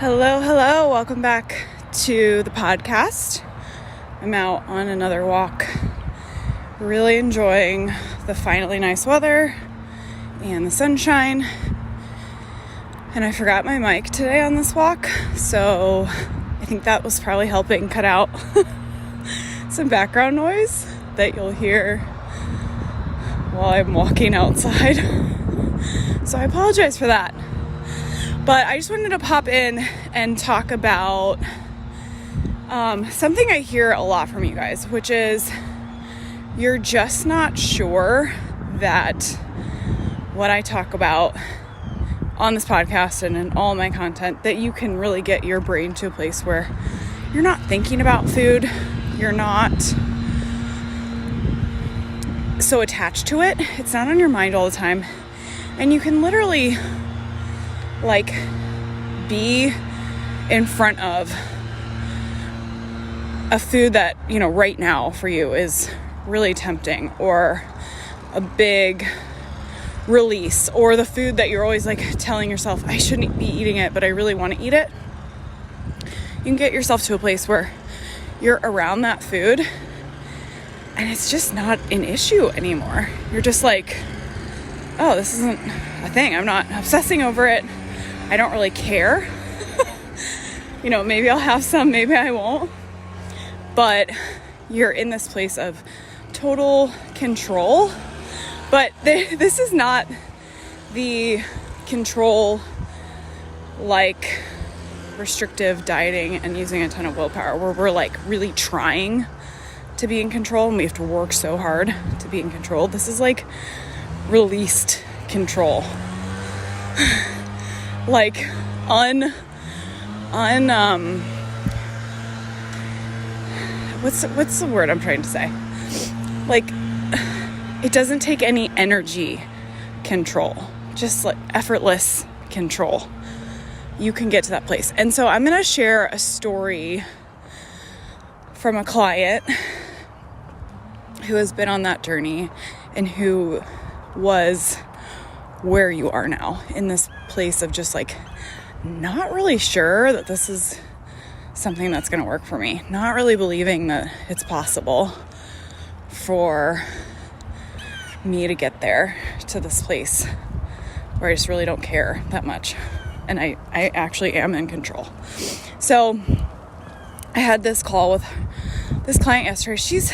Hello. Welcome back to the podcast. I'm out on another walk, really enjoying the finally nice weather and the sunshine. And I forgot my mic today on this walk, so I think that was probably helping cut out some background noise that you'll hear while I'm walking outside. So I apologize for that. But I just wanted to pop in and talk about something I hear a lot from you guys, which is you're just not sure that what I talk about on this podcast and in all my content, that you can really get your brain to a place where you're not thinking about food, you're not so attached to it, it's not on your mind all the time, and you can literally be in front of a food that, right now for you is really tempting, or a big release, or the food that you're always telling yourself, I shouldn't be eating it, but I really want to eat it. You can get yourself to a place where you're around that food and it's just not an issue anymore. You're just oh, this isn't a thing. I'm not obsessing over it. I don't really care. Maybe I'll have some, maybe I won't. But you're in this place of total control. But this is not the control restrictive dieting and using a ton of willpower, where we're really trying to be in control and we have to work so hard to be in control. This is released control. What's the word I'm trying to say? It doesn't take any energy control, just effortless control. You can get to that place. And so I'm going to share a story from a client who has been on that journey and who was where you are now, in this place of just not really sure that this is something that's going to work for me, not really believing that it's possible for me to get there, to this place where I just really don't care that much, and I actually am in control. So I had this call with this client yesterday. She's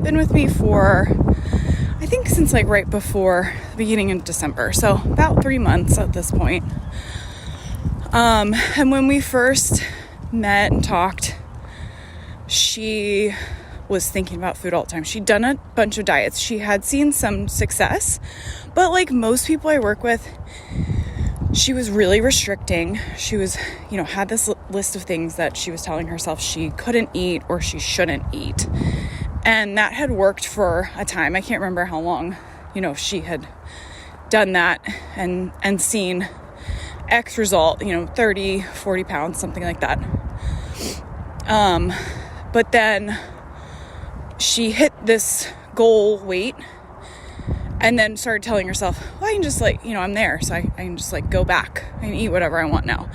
been with me for, I think, since right before the beginning of December, so about 3 months at this point. And when we first met and talked, she was thinking about food all the time. She'd done a bunch of diets. She had seen some success, but like most people I work with, she was really restricting. She was, had this list of things that she was telling herself she couldn't eat or she shouldn't eat. And that had worked for a time. I can't remember how long, she had done that and seen X result, 30, 40 pounds, something like that. But then she hit this goal weight and then started telling herself, well, I can just I'm there. So I can just go back and eat whatever I want now.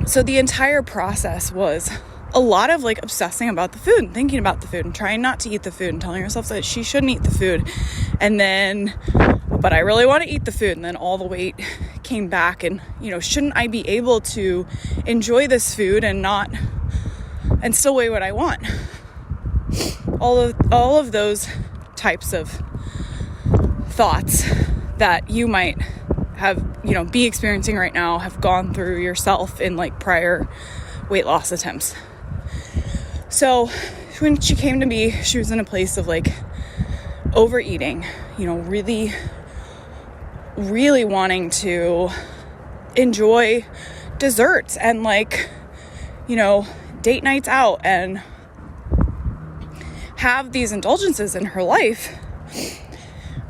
So the entire process was a lot of obsessing about the food and thinking about the food and trying not to eat the food and telling herself that she shouldn't eat the food. And then, but I really want to eat the food. And then all the weight came back and, shouldn't I be able to enjoy this food and still weigh what I want? All of those types of thoughts that you might have, be experiencing right now, have gone through yourself in prior weight loss attempts. So when she came to me, she was in a place of overeating, really, really wanting to enjoy desserts and date nights out and have these indulgences in her life.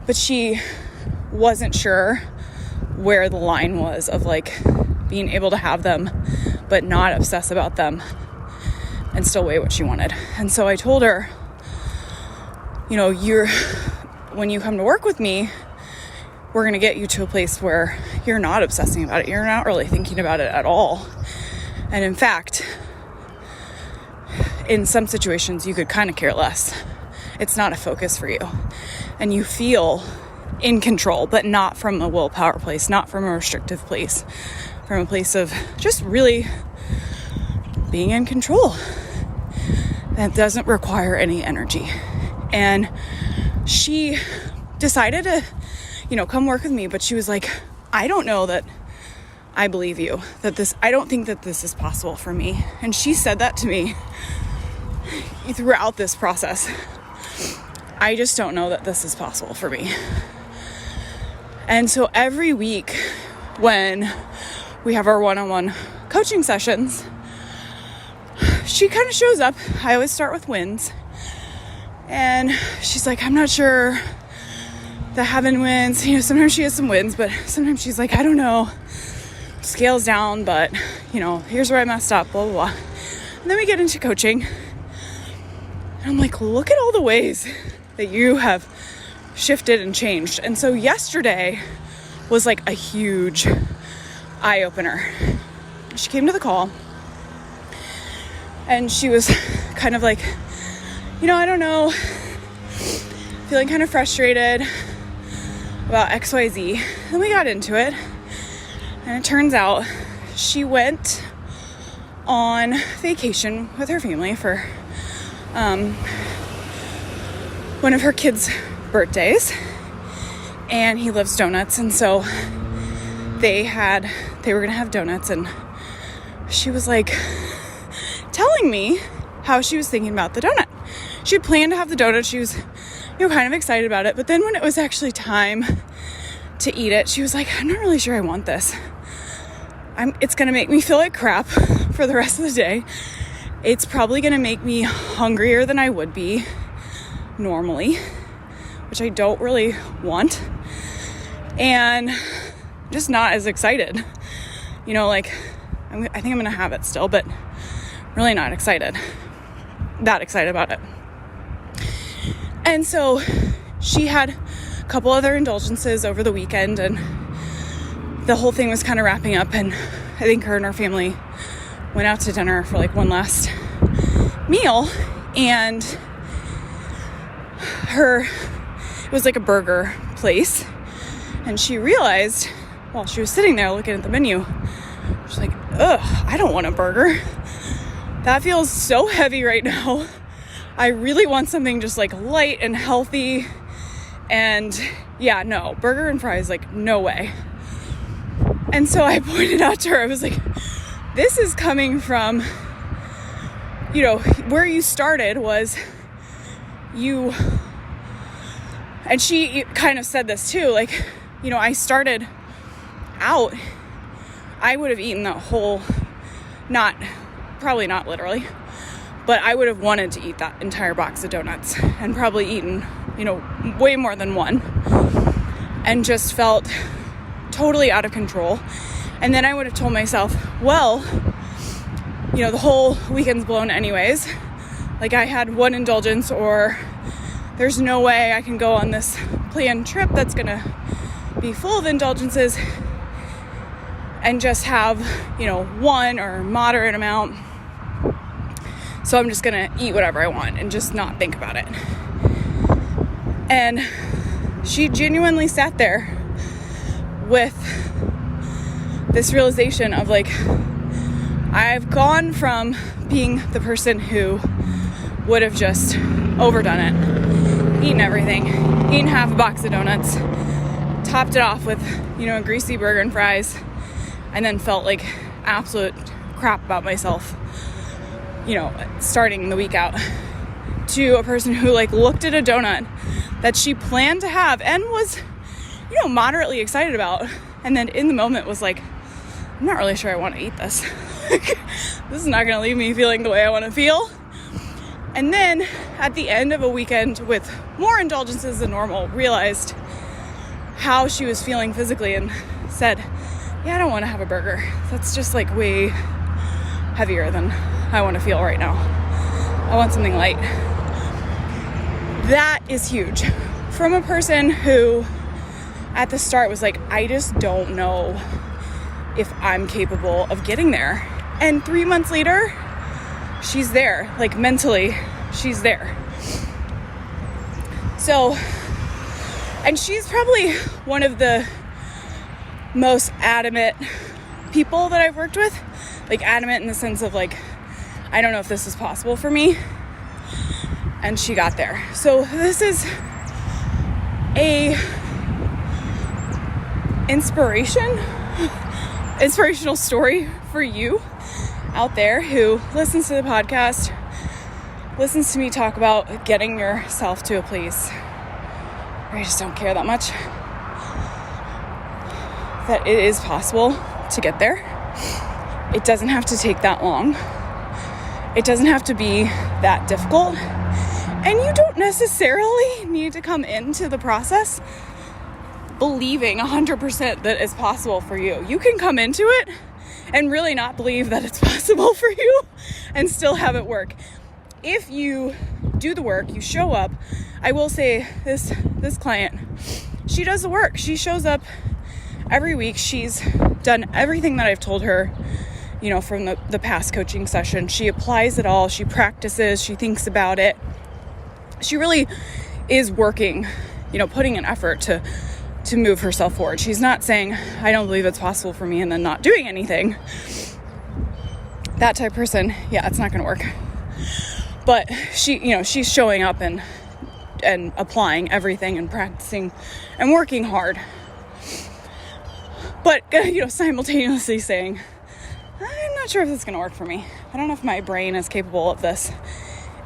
But she wasn't sure where the line was of being able to have them but not obsess about them and still weigh what she wanted. And so I told her, when you come to work with me, we're going to get you to a place where you're not obsessing about it. You're not really thinking about it at all. And in fact, in some situations, you could kind of care less. It's not a focus for you. And you feel in control, but not from a willpower place, not from a restrictive place, from a place of just really being in control. That doesn't require any energy. And she decided to, come work with me, but she was like, I don't know that I believe you, I don't think that this is possible for me. And she said that to me throughout this process. I just don't know that this is possible for me. And so every week when we have our one-on-one coaching sessions, she kind of shows up. I always start with wins. And she's like, I'm not sure that having wins, sometimes she has some wins, but sometimes she's like, I don't know, scales down, but here's where I messed up, blah, blah, blah. And then we get into coaching. And I'm like, look at all the ways that you have shifted and changed. And so yesterday was like a huge eye-opener. She came to the call and she was kind of like, I don't know, feeling kind of frustrated about XYZ. Then we got into it, and it turns out she went on vacation with her family for one of her kids' birthdays, and he loves donuts, and so they were gonna have donuts, and she was like telling me how she was thinking about the donut. She had planned to have the donut. She was kind of excited about it, but then when it was actually time to eat it, she was like, I'm not really sure I want this. It's gonna make me feel like crap for the rest of the day. It's probably gonna make me hungrier than I would be normally, which I don't really want, and just not as excited. I think I'm gonna have it still, but really not that excited about it. And so she had a couple other indulgences over the weekend, and the whole thing was kind of wrapping up, and I think her and her family went out to dinner for like one last meal, and it was like a burger place, and she realized while she was sitting there looking at the menu, she's like, I don't want a burger. That feels so heavy right now. I really want something just like light and healthy, and no, burger and fries, like no way. And so I pointed out to her, I was like, this is coming from, where you started was and she kind of said this too, like, I started out, I would have eaten the whole, probably not literally, but I would have wanted to eat that entire box of donuts and probably eaten, way more than one, and just felt totally out of control. And then I would have told myself, well, the whole weekend's blown anyways. Like, I had one indulgence, or there's no way I can go on this planned trip that's gonna be full of indulgences and just have, one or moderate amount. So I'm just gonna eat whatever I want and just not think about it. And she genuinely sat there with this realization of like, I've gone from being the person who would have just overdone it, eaten everything, eaten half a box of donuts, topped it off with, a greasy burger and fries, and then felt like absolute crap about myself, starting the week out, to a person who like looked at a donut that she planned to have and was, moderately excited about, and then in the moment was like, I'm not really sure I want to eat this. This is not going to leave me feeling the way I want to feel. And then at the end of a weekend with more indulgences than normal, realized how she was feeling physically and said, I don't want to have a burger. That's just like way heavier than I want to feel right now. I want something light. That is huge. From a person who at the start was like, I just don't know if I'm capable of getting there. And 3 months later, she's there. Like mentally, she's there. So, and she's probably one of the most adamant people that I've worked with. Like adamant in the sense of like, I don't know if this is possible for me. And she got there. So this is a inspirational story for you out there who listens to the podcast, listens to me talk about getting yourself to a place where you just don't care that much, that it is possible to get there. It doesn't have to take that long. It doesn't have to be that difficult. And you don't necessarily need to come into the process believing 100% that it's possible for you. You can come into it and really not believe that it's possible for you and still have it work. If you do the work, you show up. I will say this client, she does the work. She shows up every week. She's done everything that I've told her, from the past coaching session. She applies it all. She practices. She thinks about it. She really is working, putting an effort to move herself forward. She's not saying, I don't believe it's possible for me, and then not doing anything. That type of person, yeah, it's not going to work. But she's showing up and applying everything and practicing and working hard. But, simultaneously saying, I'm not sure if it's going to work for me. I don't know if my brain is capable of this.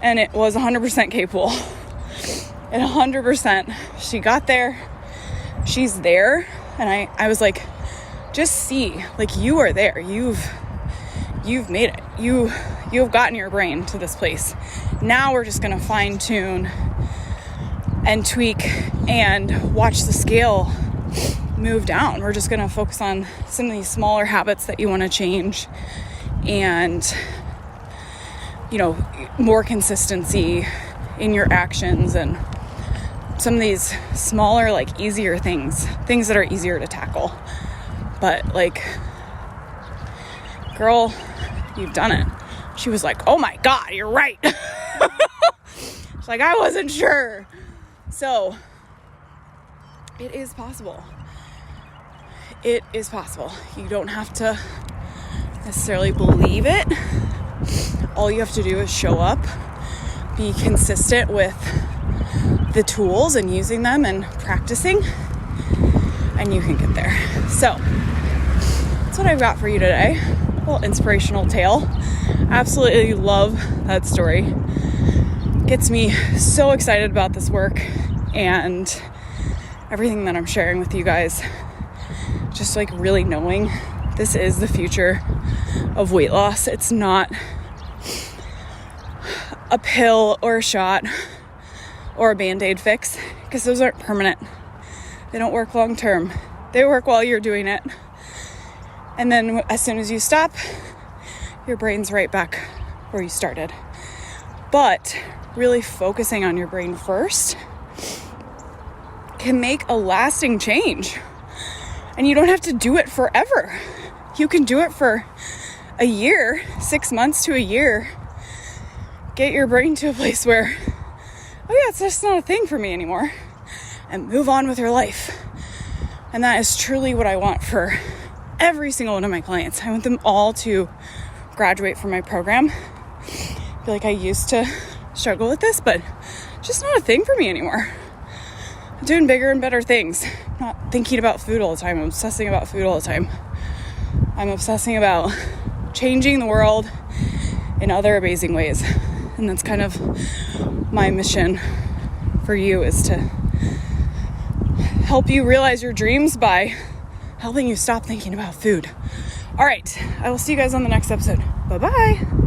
And it was 100% capable. And 100%, she got there. She's there. And I was like, just see, like, you are there. You've made it. You have gotten your brain to this place. Now we're just going to fine tune and tweak and watch the scale move down. We're just going to focus on some of these smaller habits that you want to change, and more consistency in your actions, and some of these smaller, like, easier things that are easier to tackle. But like, girl, you've done it. She was like, oh my God, you're right. She's like, I wasn't sure. So it is possible. It is possible. You don't have to necessarily believe it. All you have to do is show up, be consistent with the tools and using them and practicing, and you can get there. So that's what I've got for you today. A little inspirational tale. Absolutely love that story. Gets me so excited about this work and everything that I'm sharing with you guys. Just like really knowing this is the future of weight loss. It's not a pill or a shot or a Band-Aid fix, because those aren't permanent. They don't work long term. They work while you're doing it. And then as soon as you stop, your brain's right back where you started. But really focusing on your brain first can make a lasting change. And you don't have to do it forever. You can do it for a year, 6 months to a year. Get your brain to a place where, oh yeah, it's just not a thing for me anymore. And move on with your life. And that is truly what I want for every single one of my clients. I want them all to graduate from my program. I feel like I used to struggle with this, but it's just not a thing for me anymore. I'm doing bigger and better things. I'm not thinking about food all the time. I'm obsessing about food all the time. I'm obsessing about changing the world in other amazing ways. And that's kind of my mission for you, is to help you realize your dreams by helping you stop thinking about food. All right. I will see you guys on the next episode. Bye-bye.